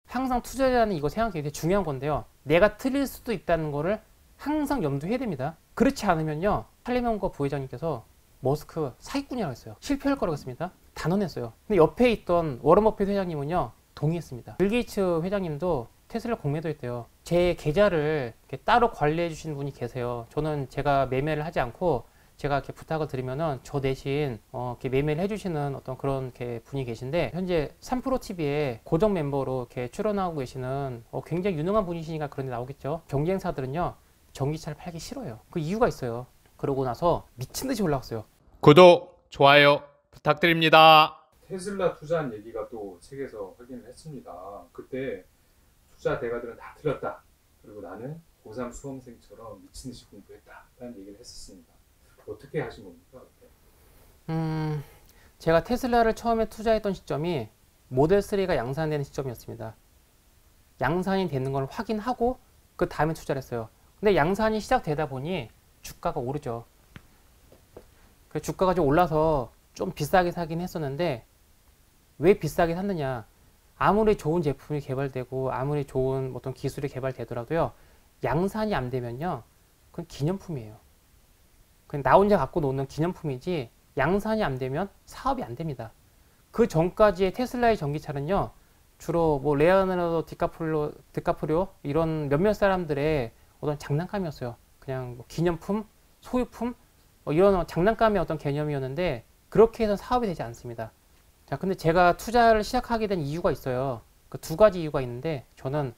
항상 투자자는 이거 생각하기 되게 중요한 건데요. 내가 틀릴 수도 있다는 거를 항상 염두해야 됩니다. 그렇지 않으면요. 살리명거 부회장님께서 머스크 사기꾼이라고 했어요. 실패할 거라고 했습니다. 단언했어요. 근데 옆에 있던 워런 버핏 회장님은요. 동의했습니다. 빌 게이츠 회장님도 테슬라 공매도 했대요. 제 계좌를 이렇게 따로 관리해 주신 분이 계세요. 저는 제가 매매를 하지 않고 제가 이렇게 부탁을 드리면은 저 대신 이렇게 매매를 해주시는 어떤 그런 이렇게 분이 계신데, 현재 3프로TV에 고정 멤버로 이렇게 출연하고 계시는 굉장히 유능한 분이시니까 그런 데 나오겠죠. 경쟁사들은요 전기차를 팔기 싫어요. 그 이유가 있어요. 그러고 나서 미친 듯이 올라갔어요. 구독, 좋아요 부탁드립니다. 테슬라 투자한 얘기가 또 책에서 확인을 했습니다. 그때 투자 대가들은 다 틀렸다. 그리고 나는 고3 수험생처럼 미친 듯이 공부했다. 라는 얘기를 했었습니다. 어떻게 하신 겁니까? 제가 테슬라를 처음에 투자했던 시점이 모델 3가 양산되는 시점이었습니다. 양산이 되는 걸 확인하고 그 다음에 투자를 했어요. 근데 양산이 시작되다 보니 주가가 오르죠. 그 주가가 좀 올라서 좀 비싸게 사긴 했었는데, 왜 비싸게 샀느냐? 아무리 좋은 제품이 개발되고 아무리 좋은 어떤 기술이 개발되더라도요, 양산이 안 되면요 그건 기념품이에요. 그냥 나 혼자 갖고 노는 기념품이지 양산이 안 되면 사업이 안 됩니다. 그 전까지의 테슬라의 전기차는요 주로 뭐 레오나르도 디카프리오 이런 몇몇 사람들의 어떤 장난감이었어요. 그냥 뭐 기념품, 소유품 이런 장난감의 어떤 개념이었는데, 그렇게 해서 사업이 되지 않습니다. 자, 근데 제가 투자를 시작하게 된 이유가 있어요. 그 두 가지 이유가 있는데, 저는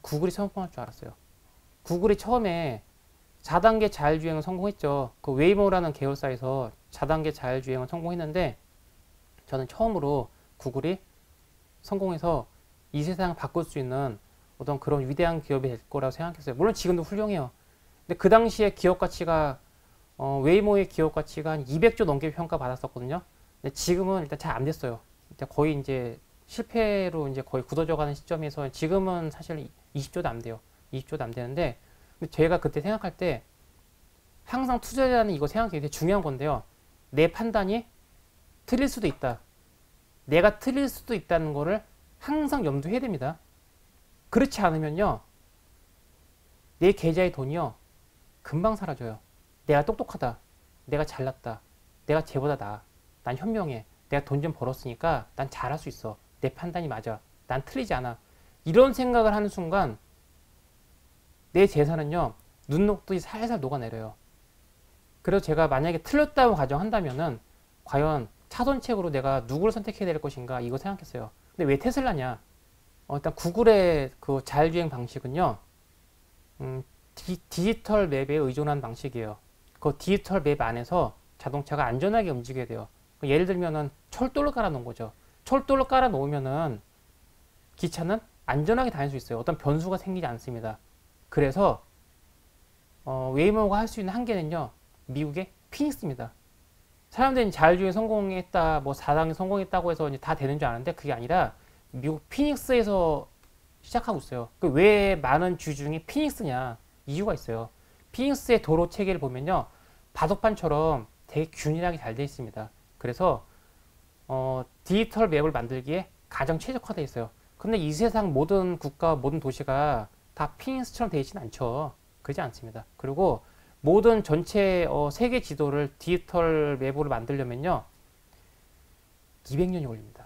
구글이 성공할 줄 알았어요. 구글이 처음에 4단계 자율주행을 성공했죠. 그 웨이모라는 계열사에서 4단계 자율주행을 성공했는데, 저는 처음으로 구글이 성공해서 이 세상을 바꿀 수 있는 어떤 그런 위대한 기업이 될 거라고 생각했어요. 물론 지금도 훌륭해요. 근데 그 당시에 기업 가치가 웨이모의 기업 가치가 한 200조 넘게 평가받았었거든요. 근데 지금은 일단 잘 안 됐어요. 일단 거의 이제 실패로 이제 거의 굳어져가는 시점에서 지금은 사실 20조도 안 돼요. 20조도 안 되는데, 제가 그때 생각할 때 항상 투자자는 이거 생각하기 되게 중요한 건데요. 내 판단이 틀릴 수도 있다. 내가 틀릴 수도 있다는 거를 항상 염두해야 됩니다. 그렇지 않으면요. 내 계좌의 돈이요. 금방 사라져요. 내가 똑똑하다. 내가 잘났다. 내가 쟤보다 나아. 난 현명해. 내가 돈 좀 벌었으니까 난 잘할 수 있어. 내 판단이 맞아. 난 틀리지 않아. 이런 생각을 하는 순간 내 재산은요 눈 녹듯이 살살 녹아내려요. 그래서 제가 만약에 틀렸다고 가정한다면은 과연 차선책으로 내가 누구를 선택해야 될 것인가, 이거 생각했어요. 근데 왜 테슬라냐? 일단 구글의 그 자율주행 방식은요 디지털 맵에 의존한 방식이에요. 그 디지털 맵 안에서 자동차가 안전하게 움직여야 돼요. 예를 들면은 철도를 깔아 놓은 거죠. 철도를 깔아 놓으면은 기차는 안전하게 다닐 수 있어요. 어떤 변수가 생기지 않습니다. 그래서 웨이모가 할 수 있는 한계는요 미국의 피닉스입니다. 사람들이 자율주행 성공했다, 뭐 4단계 성공했다고 해서 이제 다 되는 줄 아는데, 그게 아니라 미국 피닉스에서 시작하고 있어요. 그 왜 많은 주 중에 피닉스냐? 이유가 있어요. 피닉스의 도로 체계를 보면요 바둑판처럼 되게 균일하게 잘 되어 있습니다. 그래서 디지털 맵을 만들기에 가장 최적화되어 있어요. 근데 이 세상 모든 국가, 모든 도시가 다 피닉스처럼 되어 있지는 않죠. 그렇지 않습니다. 그리고 모든 전체 세계 지도를 디지털 맵으로 만들려면요 200년이 걸립니다.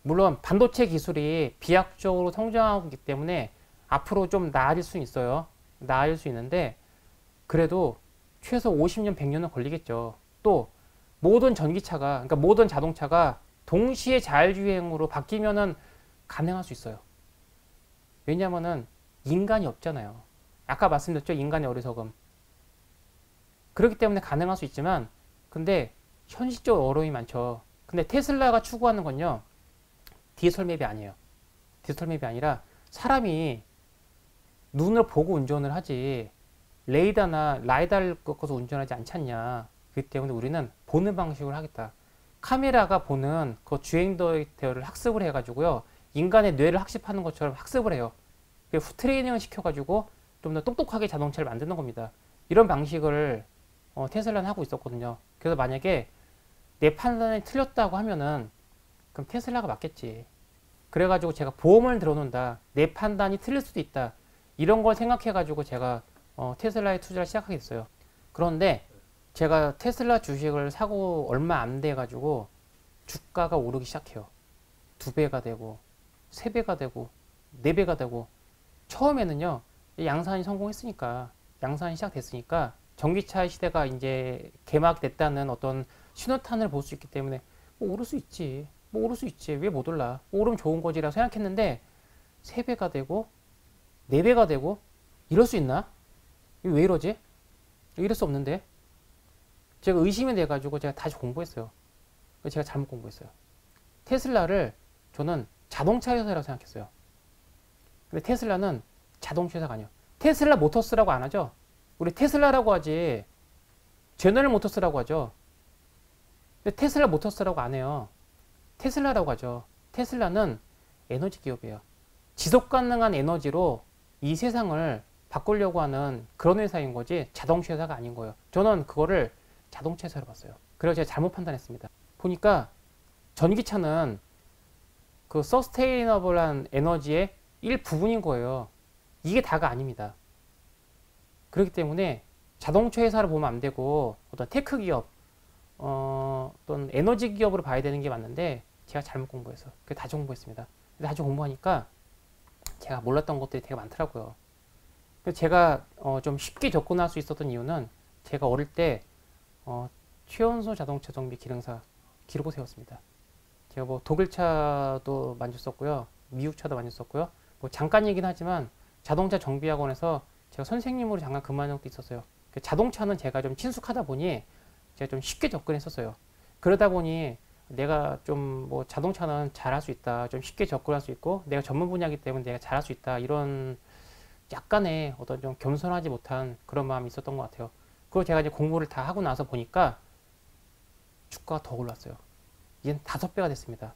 물론 반도체 기술이 비약적으로 성장하고 있기 때문에 앞으로 좀 나아질 수는 있어요. 나아질 수 있는데, 그래도 최소 50년, 100년은 걸리겠죠. 또 모든 전기차가, 그러니까 모든 자동차가 동시에 자율주행으로 바뀌면은 가능할 수 있어요. 왜냐면은 인간이 없잖아요. 아까 말씀드렸죠, 인간의 어리석음. 그렇기 때문에 가능할 수 있지만, 근데 현실적으로 어려움이 많죠. 근데 테슬라가 추구하는 건요 디지털 맵이 아니에요. 디지털 맵이 아니라 사람이 눈을 보고 운전을 하지 레이더나 라이다를 꺾어서 운전하지 않지 않냐. 그렇기 때문에 우리는 보는 방식으로 하겠다. 카메라가 보는 그 주행 데이터를 학습을 해가지고요 인간의 뇌를 학습하는 것처럼 학습을 해요. 트레이닝을 시켜가지고 좀 더 똑똑하게 자동차를 만드는 겁니다. 이런 방식을 테슬라는 하고 있었거든요. 그래서 만약에 내 판단이 틀렸다고 하면은 그럼 테슬라가 맞겠지. 그래가지고 제가 보험을 들어놓는다. 내 판단이 틀릴 수도 있다. 이런 걸 생각해가지고 제가 테슬라에 투자를 시작하게 됐어요. 그런데 제가 테슬라 주식을 사고 얼마 안 돼가지고 주가가 오르기 시작해요. 2배가 되고 3배가 되고 4배가 되고 처음에는요. 양산이 성공했으니까 양산이 시작됐으니까 전기차 시대가 이제 개막됐다는 어떤 신호탄을 볼 수 있기 때문에 뭐 오를 수 있지. 뭐 오를 수 있지. 왜 못 올라? 뭐 오르면 좋은 거지라고 생각했는데 3배가 되고 4배가 되고 이럴 수 있나? 이거 왜 이러지? 이럴 수 없는데. 제가 의심이 돼가지고 제가 다시 공부했어요. 제가 잘못 공부했어요. 테슬라를 저는 자동차 회사라고 생각했어요. 근데 테슬라는 자동차 회사가 아니에요. 테슬라 모터스라고 안 하죠? 우리 테슬라라고 하지 제너럴 모터스라고 하죠. 근데 테슬라 모터스라고 안 해요. 테슬라라고 하죠. 테슬라는 에너지 기업이에요. 지속 가능한 에너지로 이 세상을 바꾸려고 하는 그런 회사인 거지 자동차 회사가 아닌 거예요. 저는 그거를 자동차 회사로 봤어요. 그래서 제가 잘못 판단했습니다. 보니까 전기차는 그 서스테이너블한 에너지의 일부분인 거예요. 이게 다가 아닙니다. 그렇기 때문에 자동차 회사를 보면 안 되고 어떤 테크 기업, 어떤 에너지 기업으로 봐야 되는 게 맞는데 제가 잘못 공부해서 그게 다시 공부했습니다. 다시 공부하니까 제가 몰랐던 것들이 되게 많더라고요. 그래서 제가 좀 쉽게 접근할 수 있었던 이유는 제가 어릴 때 최연소 자동차 정비 기능사 기록을 세웠습니다. 제가 뭐 독일차도 많이 썼고요, 미국차도 많이 썼고요. 뭐 잠깐 얘기는 하지만 자동차 정비학원에서 제가 선생님으로 잠깐 근무한 적도 있었어요. 자동차는 제가 좀 친숙하다 보니 제가 좀 쉽게 접근했었어요. 그러다 보니 내가 좀 뭐 자동차는 잘할 수 있다, 좀 쉽게 접근할 수 있고 내가 전문 분야이기 때문에 내가 잘할 수 있다, 이런 약간의 어떤 좀 겸손하지 못한 그런 마음이 있었던 것 같아요. 그리고 제가 이제 공부를 다 하고 나서 보니까 주가가 더 올랐어요. 이젠 5배가 됐습니다.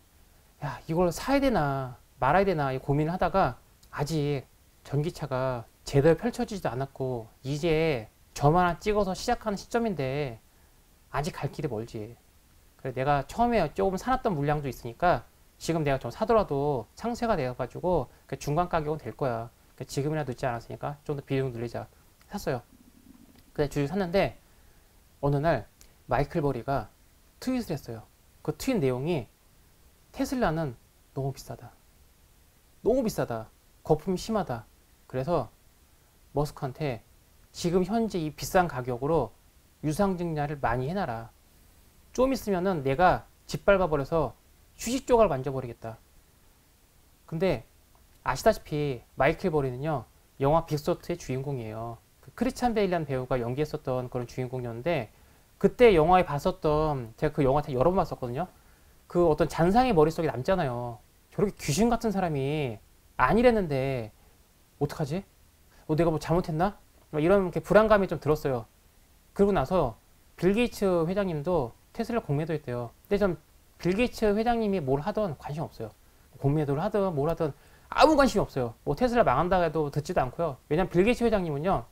야, 이걸 사야 되나 말아야 되나 이 고민을 하다가 아직 전기차가 제대로 펼쳐지지도 않았고 이제 점 하나 찍어서 시작하는 시점인데 아직 갈 길이 멀지. 그래, 내가 처음에 조금 사놨던 물량도 있으니까 지금 내가 좀 사더라도 상쇄가 되어가지고 중간 가격은 될 거야. 지금이라도 늦지 않았으니까 좀 더 비용 늘리자. 샀어요. 근데 주식 샀는데 어느 날 마이클 버리가 트윗을 했어요. 그 트윗 내용이 테슬라는 너무 비싸다. 너무 비싸다. 거품이 심하다. 그래서 머스크한테 지금 현재 이 비싼 가격으로 유상증자를 많이 해놔라. 좀 있으면은 내가 짓밟아버려서 휴식 조각을 만져버리겠다. 근데 아시다시피 마이클 버리는요, 영화 빅소트의 주인공이에요. 그 크리스찬 베일이라는 배우가 연기했었던 그런 주인공이었는데 그때 영화에 봤었던, 제가 그 영화 여러 번 봤었거든요. 그 어떤 잔상이 머릿속에 남잖아요. 저렇게 귀신 같은 사람이 아니랬는데 어떡하지? 내가 뭐 잘못했나? 이런 이렇게 불안감이 좀 들었어요. 그러고 나서 빌 게이츠 회장님도 테슬라 공매도 했대요. 근데 전 빌 게이츠 회장님이 뭘 하든 관심 없어요. 공매도를 하든 뭘 하든 아무 관심이 없어요. 뭐 테슬라 망한다 해도 듣지도 않고요. 왜냐면 빌 게이츠 회장님은요,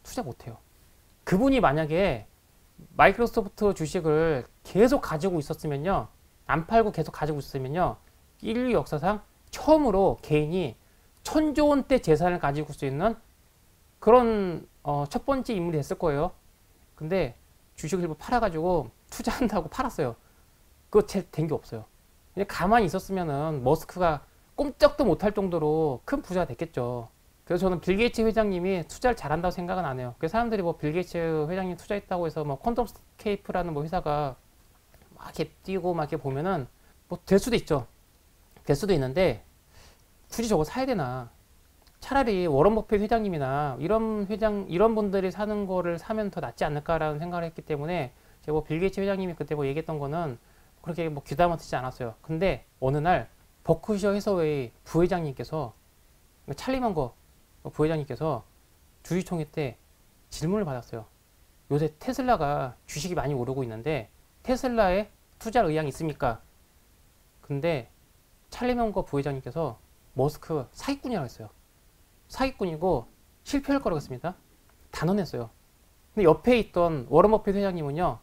투자 못해요. 그분이 만약에 마이크로소프트 주식을 계속 가지고 있었으면요, 안 팔고 계속 가지고 있었으면요, 인류 역사상 처음으로 개인이 1000조 원대 재산을 가지고 있을 수 있는 그런 첫 번째 인물이 됐을 거예요. 근데 주식을 일부 팔아가지고 투자한다고 팔았어요. 그거 된 게 없어요. 그냥 가만히 있었으면은 머스크가 꼼짝도 못할 정도로 큰 부자가 됐겠죠. 그래서 저는 빌 게이츠 회장님이 투자를 잘한다고 생각은 안 해요. 그래서 사람들이 뭐 빌 게이츠 회장님 투자했다고 해서 뭐 퀀텀스케이프라는 뭐 회사가 막 이렇게 뛰고 막 이렇게 보면은 뭐 될 수도 있죠. 될 수도 있는데 굳이 저거 사야 되나? 차라리 워런 버핏 회장님이나 이런 분들이 사는 거를 사면 더 낫지 않을까라는 생각을 했기 때문에 제가 뭐 빌 게이츠 회장님이 그때 뭐 얘기했던 거는 그렇게 뭐 귀담아 듣지 않았어요. 근데 어느 날 버크셔 해서웨이 부회장님께서, 찰리 먼거 부회장님께서 주주총회 때 질문을 받았어요. 요새 테슬라가 주식이 많이 오르고 있는데 테슬라에 투자할 의향이 있습니까? 근데 찰리 먼거 부회장님께서 머스크 사기꾼이라고 했어요. 사기꾼이고 실패할 거라고 했습니다. 단언했어요. 근데 옆에 있던 워런 버핏 회장님은요,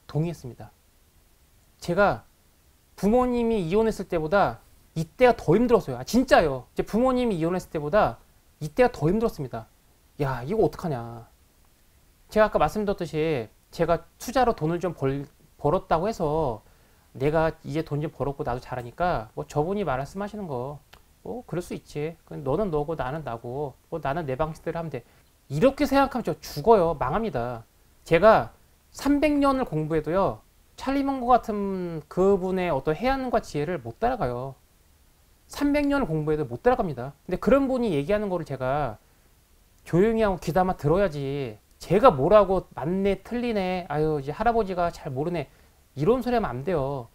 동의했습니다. 제가 부모님이 이혼했을 때보다 이때가 더 힘들었어요. 아, 진짜요. 제 부모님이 이혼했을 때보다 이때가 더 힘들었습니다. 야, 이거 어떡하냐. 제가 아까 말씀드렸듯이 제가 투자로 돈을 좀 벌었다고 해서 내가 이제 돈 좀 벌었고 나도 잘하니까 뭐 저분이 말씀하시는 거 뭐 그럴 수 있지. 너는 너고 나는 나고 뭐 나는 내 방식대로 하면 돼. 이렇게 생각하면 저 죽어요. 망합니다. 제가 300년을 공부해도요. 찰리 먼거 같은 그분의 어떤 해안과 지혜를 못 따라가요. 300년을 공부해도 못 따라갑니다. 근데 그런 분이 얘기하는 거를 제가 조용히 하고 귀담아 들어야지. 제가 뭐라고 맞네 틀리네 아유 이제 할아버지가 잘 모르네 이런 소리 하면 안 돼요.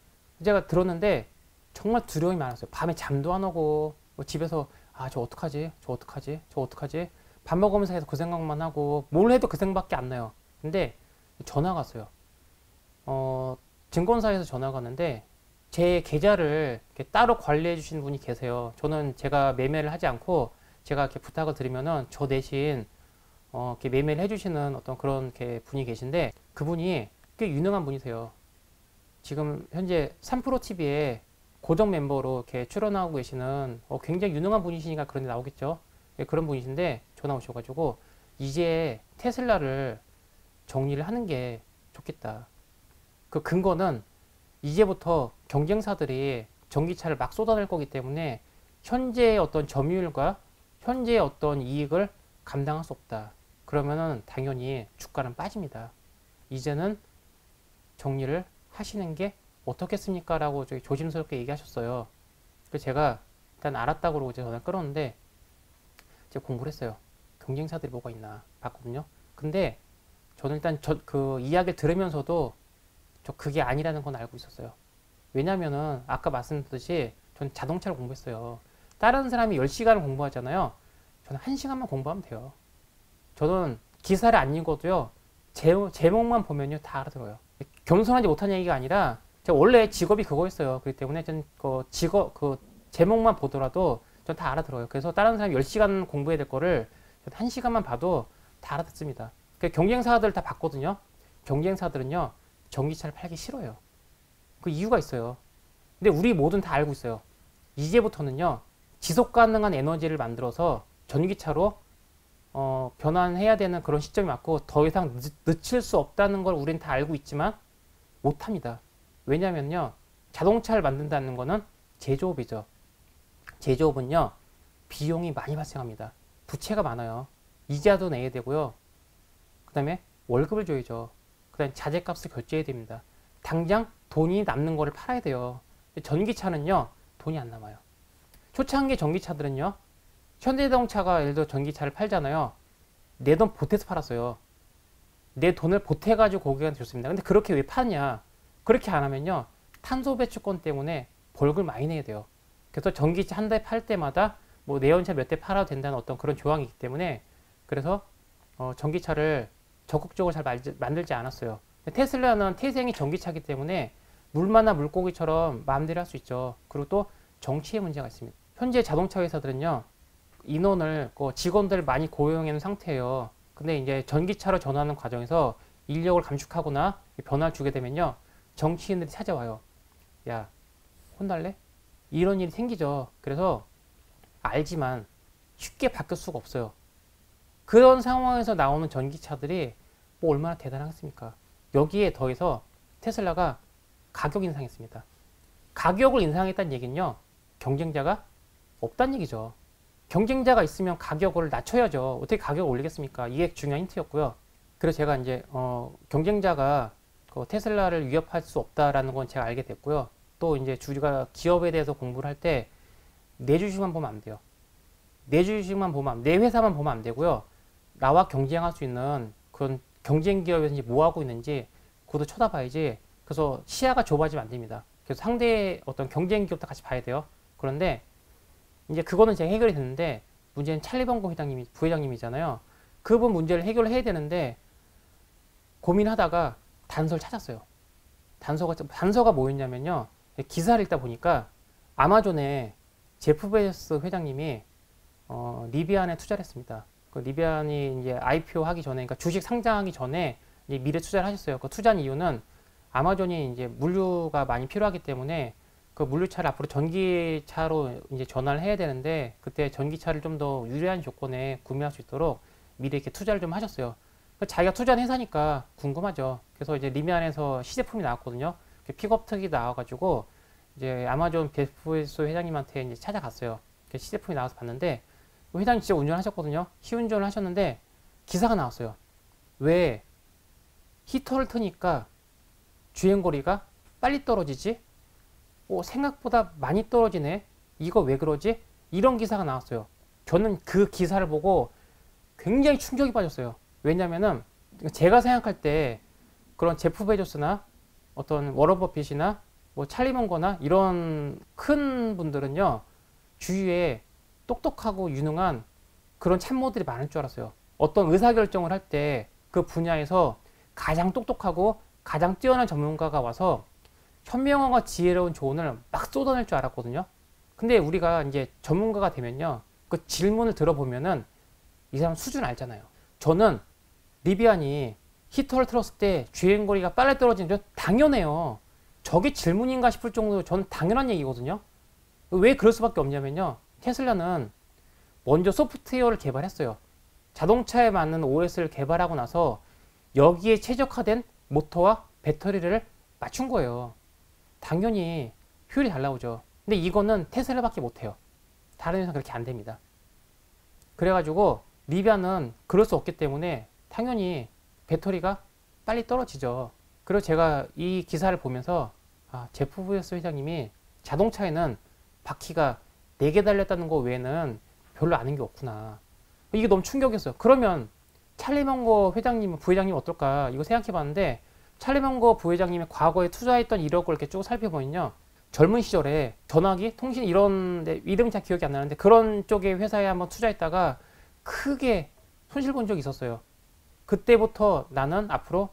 제가 들었는데 정말 두려움이 많았어요. 밤에 잠도 안 오고 뭐 집에서 아 저 어떡하지 저 어떡하지 저 어떡하지 밥 먹으면서 계속 그 생각만 하고 뭘 해도 그 생각밖에 안 나요. 근데 전화가 왔어요. 증권사에서 전화가 왔는데 제 계좌를 이렇게 따로 관리해 주신 분이 계세요. 저는 제가 매매를 하지 않고 제가 이렇게 부탁을 드리면은 저 대신 이렇게 매매를 해주시는 어떤 그런 이렇게 분이 계신데 그분이 꽤 유능한 분이세요. 지금 현재 3프로TV에 고정 멤버로 이렇게 출연하고 계시는 굉장히 유능한 분이시니까 그런 데 나오겠죠. 예, 그런 분이신데 전화 오셔가지고 이제 테슬라를 정리를 하는 게 좋겠다. 그 근거는 이제부터 경쟁사들이 전기차를 막 쏟아낼 거기 때문에 현재의 어떤 점유율과 현재의 어떤 이익을 감당할 수 없다. 그러면은 당연히 주가는 빠집니다. 이제는 정리를 하시는 게 어떻겠습니까? 라고 조심스럽게 얘기하셨어요. 그래서 제가 일단 알았다고 그러고 전화 끊었는데 제가 공부를 했어요. 경쟁사들이 뭐가 있나 봤거든요. 근데 저는 일단 그 이야기를 들으면서도 저 그게 아니라는 건 알고 있었어요. 왜냐면은 아까 말씀드렸듯이 전 자동차를 공부했어요. 다른 사람이 10시간을 공부하잖아요. 저는 1시간만 공부하면 돼요. 저는 기사를 안 읽어도요. 제목만 보면요. 다 알아들어요. 겸손하지 못한 얘기가 아니라 제가 원래 직업이 그거였어요. 그렇기 때문에 전 그 제목만 보더라도 전 다 알아들어요. 그래서 다른 사람이 10시간 공부해야 될 거를 1시간만 봐도 다 알아듣습니다. 경쟁사들 다 봤거든요. 경쟁사들은요. 전기차를 팔기 싫어요. 그 이유가 있어요. 근데 우리 모두는 다 알고 있어요. 이제부터는요. 지속 가능한 에너지를 만들어서 전기차로 변환해야 되는 그런 시점이 왔고 더 이상 늦출 수 없다는 걸 우리는 다 알고 있지만 못합니다. 왜냐면요. 자동차를 만든다는 거는 제조업이죠. 제조업은요. 비용이 많이 발생합니다. 부채가 많아요. 이자도 내야 되고요. 그 다음에 월급을 줘야죠. 그 다음에 자재값을 결제해야 됩니다. 당장 돈이 남는 거를 팔아야 돼요. 전기차는요. 돈이 안 남아요. 초창기 전기차들은요. 현대자동차가 예를 들어 전기차를 팔잖아요. 내 돈 보태서 팔았어요. 내 돈을 보태가지고 고객한테 줬습니다. 근데 그렇게 왜 파냐? 그렇게 안 하면요. 탄소 배출권 때문에 벌금 많이 내야 돼요. 그래서 전기차 한 대 팔 때마다 뭐 내연차 몇 대 팔아도 된다는 어떤 그런 조항이 있기 때문에 그래서 전기차를 적극적으로 잘 만들지 않았어요. 테슬라는 태생이 전기차이기 때문에 물만나 물고기처럼 마음대로 할 수 있죠. 그리고 또 정치의 문제가 있습니다. 현재 자동차 회사들은요. 인원을 직원들을 많이 고용해 놓은 상태예요. 근데 이제 전기차로 전환하는 과정에서 인력을 감축하거나 변화를 주게 되면요. 정치인들이 찾아와요. 야, 혼날래? 이런 일이 생기죠. 그래서 알지만 쉽게 바뀔 수가 없어요. 그런 상황에서 나오는 전기차들이 뭐 얼마나 대단하겠습니까? 여기에 더해서 테슬라가 가격 인상했습니다. 가격을 인상했다는 얘기는요. 경쟁자가 없다는 얘기죠. 경쟁자가 있으면 가격을 낮춰야죠. 어떻게 가격을 올리겠습니까? 이게 중요한 힌트였고요. 그래서 제가 이제 경쟁자가 테슬라를 위협할 수 없다라는 건 제가 알게 됐고요. 또 이제 주가 기업에 대해서 공부를 할 때 내 주식만 보면 안 돼요. 내 주식만 보면 내 회사만 보면 안 되고요. 나와 경쟁할 수 있는 그런 경쟁 기업에서 이제 뭐 하고 있는지 그것도 쳐다봐야지. 그래서 시야가 좁아지면 안 됩니다. 그래서 상대의 어떤 경쟁 기업도 같이 봐야 돼요. 그런데 이제 그거는 제가 해결이 됐는데 문제는 찰리 번거 부회장님이잖아요. 그분 문제를 해결을 해야 되는데 고민하다가 단서를 찾았어요. 단서가 뭐였냐면요. 기사를 읽다 보니까 아마존에 제프 베조스 회장님이 리비안에 투자를 했습니다. 그 리비안이 이제 IPO 하기 전에, 그러니까 주식 상장하기 전에 이제 미래 투자를 하셨어요. 그 투자한 이유는 아마존이 이제 물류가 많이 필요하기 때문에 그 물류차를 앞으로 전기차로 이제 전환을 해야 되는데 그때 전기차를 좀 더 유리한 조건에 구매할 수 있도록 미리 이렇게 투자를 좀 하셨어요. 자기가 투자한 회사니까 궁금하죠. 그래서 이제 리미안에서 시제품이 나왔거든요. 픽업 특이 나와가지고 이제 아마존 베프소 회장님한테 이제 찾아갔어요. 시제품이 나와서 봤는데 회장님 진짜 운전하셨거든요. 시운전을 하셨는데 기사가 나왔어요. 왜 히터를 트니까 주행거리가 빨리 떨어지지? 생각보다 많이 떨어지네. 이거 왜 그러지? 이런 기사가 나왔어요. 저는 그 기사를 보고 굉장히 충격이 빠졌어요. 왜냐면은 제가 생각할 때 그런 제프 베조스나 어떤 워런 버핏이나 뭐 찰리 먼거나 이런 큰 분들은요, 주위에 똑똑하고 유능한 그런 참모들이 많을 줄 알았어요. 어떤 의사결정을 할 때 그 분야에서 가장 똑똑하고 가장 뛰어난 전문가가 와서 현명함과 지혜로운 조언을 막 쏟아낼 줄 알았거든요. 근데 우리가 이제 전문가가 되면요, 그 질문을 들어보면은 이 사람 수준 알잖아요. 저는 리비안이 히터를 틀었을 때 주행거리가 빨리 떨어지는 게 당연해요. 저게 질문인가 싶을 정도로 저는 당연한 얘기거든요. 왜 그럴 수밖에 없냐면요, 테슬라는 먼저 소프트웨어를 개발했어요. 자동차에 맞는 OS를 개발하고 나서 여기에 최적화된 모터와 배터리를 맞춘 거예요. 당연히 효율이 잘 나오죠. 근데 이거는 테슬라밖에 못해요. 다른 회사는 그렇게 안 됩니다. 그래가지고 리비안은 그럴 수 없기 때문에 당연히 배터리가 빨리 떨어지죠. 그리고 제가 이 기사를 보면서 제프 베조스 회장님이 자동차에는 바퀴가 4개 달렸다는 거 외에는 별로 아는 게 없구나. 이게 너무 충격이었어요. 그러면 찰리 먼거 회장님, 부회장님 어떨까? 이거 생각해 봤는데 찰리 먼거 부회장님이 과거에 투자했던 이력을 이렇게 쭉 살펴보면요, 젊은 시절에 전화기, 통신 이런 데 이름 잘 기억이 안 나는데 그런 쪽의 회사에 한번 투자했다가 크게 손실 본 적이 있었어요. 그때부터 나는 앞으로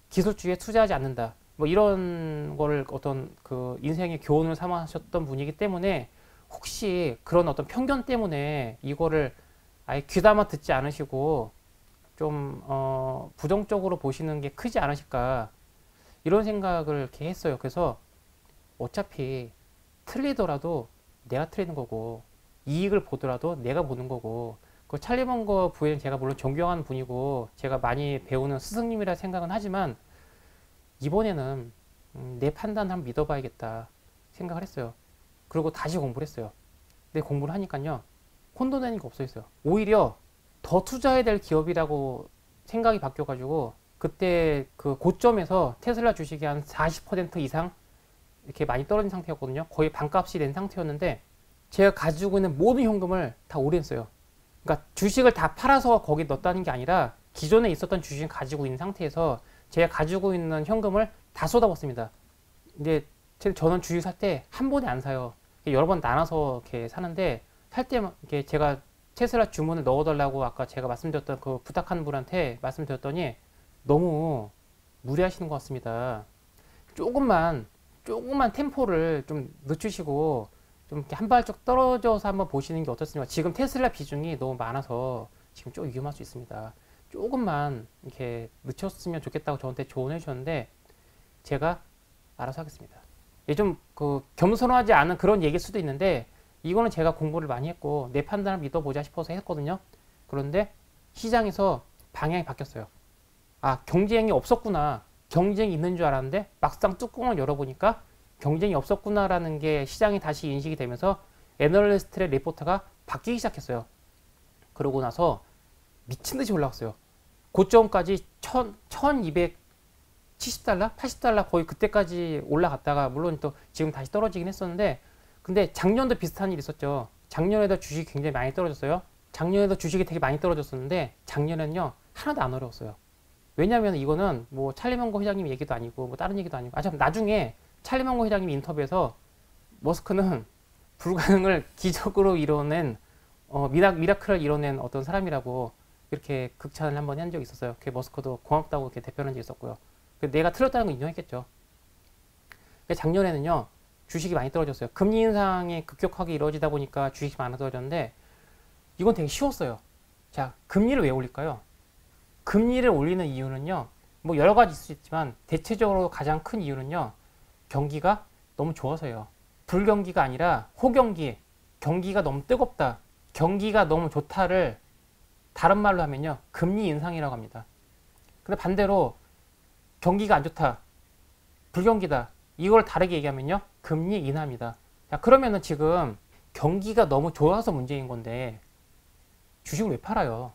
기술주의에 투자하지 않는다. 뭐 이런 거를 어떤 그 인생의 교훈을 삼으셨던 분이기 때문에 혹시 그런 어떤 편견 때문에 이거를 아예 귀담아 듣지 않으시고 좀 부정적으로 보시는 게 크지 않으실까, 이런 생각을 이렇게 했어요. 그래서 어차피 틀리더라도 내가 틀리는 거고 이익을 보더라도 내가 보는 거고, 그 찰리 먼거 부회는 제가 물론 존경하는 분이고 제가 많이 배우는 스승님이라 생각은 하지만 이번에는 내 판단을 한번 믿어봐야겠다 생각을 했어요. 그리고 다시 공부를 했어요. 근데 공부를 하니까요, 혼돈되는 게 없어졌어요. 오히려 더 투자해야 될 기업이라고 생각이 바뀌어가지고 그때 그 고점에서 테슬라 주식이 한 40% 이상 이렇게 많이 떨어진 상태였거든요. 거의 반값이 된 상태였는데 제가 가지고 있는 모든 현금을 다 올인했어요. 그러니까 주식을 다 팔아서 거기 넣었다는 게 아니라 기존에 있었던 주식을 가지고 있는 상태에서 제가 가지고 있는 현금을 다 쏟아붓습니다. 근데 저는 주식 살 때 한 번에 안 사요. 여러 번 나눠서 이렇게 사는데, 살 때 이렇게 제가 테슬라 주문을 넣어달라고 아까 제가 말씀드렸던 그 부탁하는 분한테 말씀드렸더니 너무 무리하시는 것 같습니다. 조금만 템포를 좀 늦추시고 좀 이렇게 한 발짝 떨어져서 한번 보시는 게 어떻습니까? 지금 테슬라 비중이 너무 많아서 지금 좀 위험할 수 있습니다. 조금만 이렇게 늦췄으면 좋겠다고 저한테 조언해 주셨는데 제가 알아서 하겠습니다. 좀 그 겸손하지 않은 그런 얘기일 수도 있는데 이거는 제가 공부를 많이 했고 내 판단을 믿어보자 싶어서 했거든요. 그런데 시장에서 방향이 바뀌었어요. 경쟁이 없었구나. 경쟁이 있는 줄 알았는데 막상 뚜껑을 열어보니까 경쟁이 없었구나라는 게 시장이 다시 인식이 되면서 애널리스트의 리포트가 바뀌기 시작했어요. 그러고 나서 미친 듯이 올라갔어요. 고점까지 1270달러? 80달러 거의 그때까지 올라갔다가 물론 또 지금 다시 떨어지긴 했었는데, 근데 작년도 비슷한 일이 있었죠. 작년에도 주식이 굉장히 많이 떨어졌어요. 작년에도 주식이 되게 많이 떨어졌었는데 작년에는요 하나도 안 어려웠어요. 왜냐하면 이거는 뭐 찰리 먼거 회장님 얘기도 아니고 뭐 다른 얘기도 아니고, 참 나중에 찰리 먼거 회장님 인터뷰에서 머스크는 불가능을 기적으로 이뤄낸 미라클을 이뤄낸 어떤 사람이라고 이렇게 극찬을 한번 한 적이 있었어요. 그 머스크도 고맙다고 이렇게 대표한 적이 있었고요. 내가 틀렸다는 거 인정했겠죠. 작년에는요 주식이 많이 떨어졌어요. 금리 인상이 급격하게 이루어지다 보니까 주식이 많이 떨어졌는데 이건 되게 쉬웠어요. 자, 금리를 왜 올릴까요? 금리를 올리는 이유는요, 뭐 여러 가지 있을 수 있지만 대체적으로 가장 큰 이유는요, 경기가 너무 좋아서요. 불경기가 아니라 호경기, 경기가 너무 뜨겁다, 경기가 너무 좋다를 다른 말로 하면요, 금리 인상이라고 합니다. 근데 반대로 경기가 안 좋다, 불경기다, 이걸 다르게 얘기하면요, 금리 인하입니다. 자, 그러면은 지금 경기가 너무 좋아서 문제인 건데 주식을 왜 팔아요?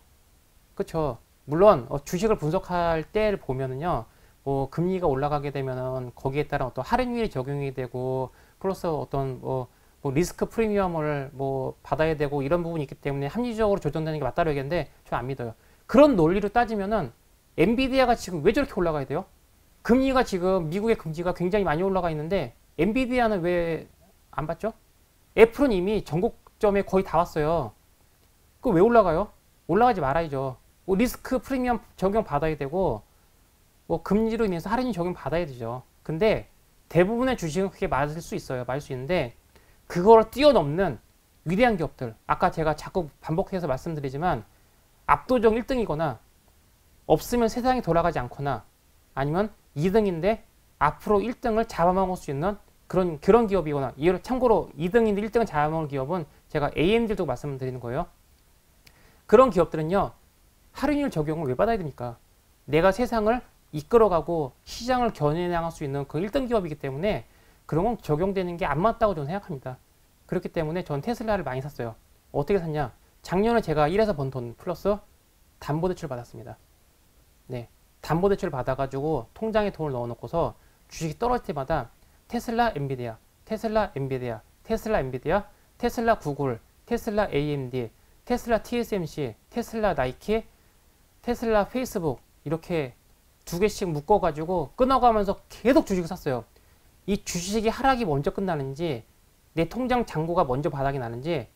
그쵸? 물론 주식을 분석할 때를 보면은요, 뭐 금리가 올라가게 되면은 거기에 따른 어떤 할인율이 적용이 되고 플러스 어떤 뭐 리스크 프리미엄을 뭐 받아야 되고 이런 부분이 있기 때문에 합리적으로 조정되는 게 맞다고 얘기했는데 저 안 믿어요. 그런 논리로 따지면은 엔비디아가 지금 왜 저렇게 올라가야 돼요? 금리가 지금 미국의 금리가 굉장히 많이 올라가 있는데 엔비디아는 왜 안 받죠? 애플은 이미 전고점에 거의 다 왔어요. 그거 왜 올라가요? 올라가지 말아야죠. 뭐 리스크 프리미엄 적용 받아야 되고 뭐 금리로 인해서 할인 적용 받아야 되죠. 근데 대부분의 주식은 그게 맞을 수 있어요. 맞을 수 있는데 그걸 뛰어넘는 위대한 기업들, 아까 제가 자꾸 반복해서 말씀드리지만 압도적 1등이거나 없으면 세상이 돌아가지 않거나 아니면 2등인데 앞으로 1등을 잡아먹을 수 있는 그런 기업이거나, 참고로 2등인데 1등을 잡아먹을 기업은 제가 AMD도 말씀드리는 거예요. 그런 기업들은요, 할인율 적용을 왜 받아야 됩니까? 내가 세상을 이끌어가고 시장을 견인할 수 있는 그 1등 기업이기 때문에 그런 건 적용되는 게 안 맞다고 저는 생각합니다. 그렇기 때문에 전 테슬라를 많이 샀어요. 어떻게 샀냐? 작년에 제가 1에서 번 돈 플러스 담보대출 받았습니다. 네, 담보대출 받아가지고 통장에 돈을 넣어놓고서 주식이 떨어질 때마다 테슬라 엔비디아, 테슬라 엔비디아, 테슬라 엔비디아, 테슬라 구글, 테슬라 AMD, 테슬라 TSMC, 테슬라 나이키, 테슬라 페이스북 이렇게 두 개씩 묶어가지고 끊어가면서 계속 주식을 샀어요. 이 주식이 하락이 먼저 끝나는지 내 통장 잔고가 먼저 바닥이 나는지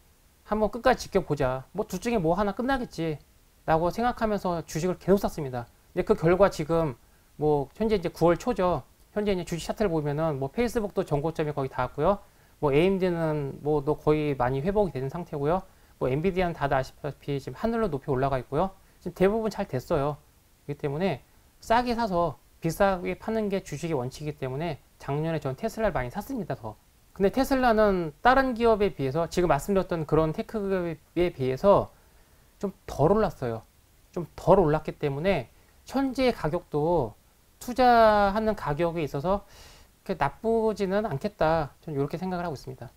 한번 끝까지 지켜보자. 뭐 둘 중에 뭐 하나 끝나겠지 라고 생각하면서 주식을 계속 샀습니다. 근데 그 결과 지금 뭐 현재 이제 9월 초죠. 현재 이제 주식 차트를 보면은 뭐 페이스북도 전고점에 거의 닿았고요. 뭐 AMD는 뭐도 거의 많이 회복이 되는 상태고요. 뭐 엔비디아는 다들 아시다시피 지금 하늘로 높이 올라가 있고요. 지금 대부분 잘 됐어요. 그렇기 때문에 싸게 사서 비싸게 파는 게 주식의 원칙이기 때문에 작년에 전 테슬라를 많이 샀습니다. 더. 근데 테슬라는 다른 기업에 비해서 지금 말씀드렸던 그런 테크 기업에 비해서 좀 덜 올랐어요. 좀 덜 올랐기 때문에 현재 가격도 투자하는 가격에 있어서 나쁘지는 않겠다. 저는 이렇게 생각을 하고 있습니다.